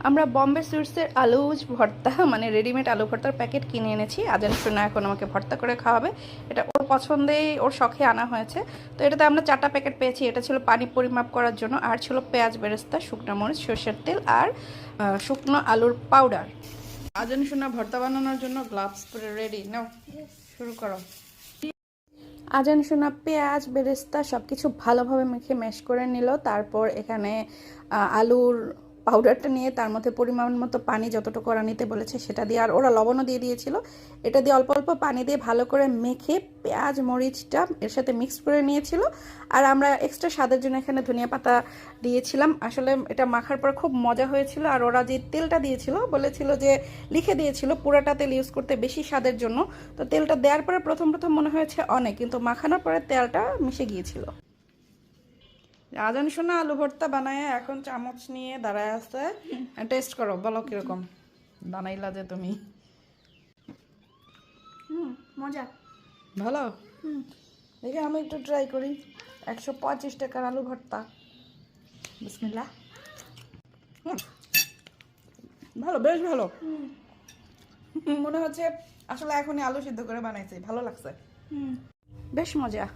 আমরা বম্বে সুইটসের আলু ভর্তা মানে রেডিমেড আলু ভর্তার প্যাকেট কিনে এনেছি। আজান শোনা এখন আমাকে ভর্তা করে খাওয়াবে। এটা ওর পছন্দেই, ওর শখে আনা হয়েছে। তো এটাতে আমরা 4টা প্যাকেট পেয়েছি। এটা ছিল পানি পরিমাপ করার জন্য, আর ছিল পেঁয়াজ বেরেস্তা, শুকনো মরিচ, সরষের তেল আর শুকনো আলুর পাউডার। আজান শোনা ভর্তা বানানোর জন্য গ্লাভস পরে রেডি। নাও শুরু করো। আজান শোনা পেঁয়াজ বেরেস্তা সব কিছু ভালোভাবে মেখে ম্যাশ করে নিল। তারপর এখানে আলুর পাউডারটা নিয়ে তার মধ্যে পরিমাণ মতো পানি যতটুকু ওরা নিতে বলেছে সেটা দিয়ে, আর ওরা লবণও দিয়ে দিয়েছিল, এটা দিয়ে অল্প অল্প পানি দিয়ে ভালো করে মেখে পেঁয়াজ মরিচটা এর সাথে মিক্স করে নিয়েছিল। আর আমরা এক্সট্রা স্বাদের জন্য এখানে ধনিয়া পাতা দিয়েছিলাম। আসলে এটা মাখার পর খুব মজা হয়েছিল। আর ওরা যে তেলটা দিয়েছিল বলেছিল যে লিখে দিয়েছিল পুরাটা তেল ইউজ করতে বেশি স্বাদের জন্য। তো তেলটা দেওয়ার পরে প্রথম প্রথম মনে হয়েছে অনেক, কিন্তু মাখানোর পরে তেলটা মিশে গিয়েছিল। আজান শোনা আলু ভর্তা বানায় এখন চামচ নিয়ে দাঁড়ায় আছে। টেস্ট করো, বলো কিরকম বানাইলা যে তুমি। মজা। ভালো। দেখি আমি একটু ট্রাই করি। 125 টাকার আলু ভর্তা। বিসমিল্লাহ। ভালো, বেশ ভালো। মনে হচ্ছে আসলে এখনই আলু সিদ্ধ করে বানাইছি, ভালো লাগছে, বেশ মজা।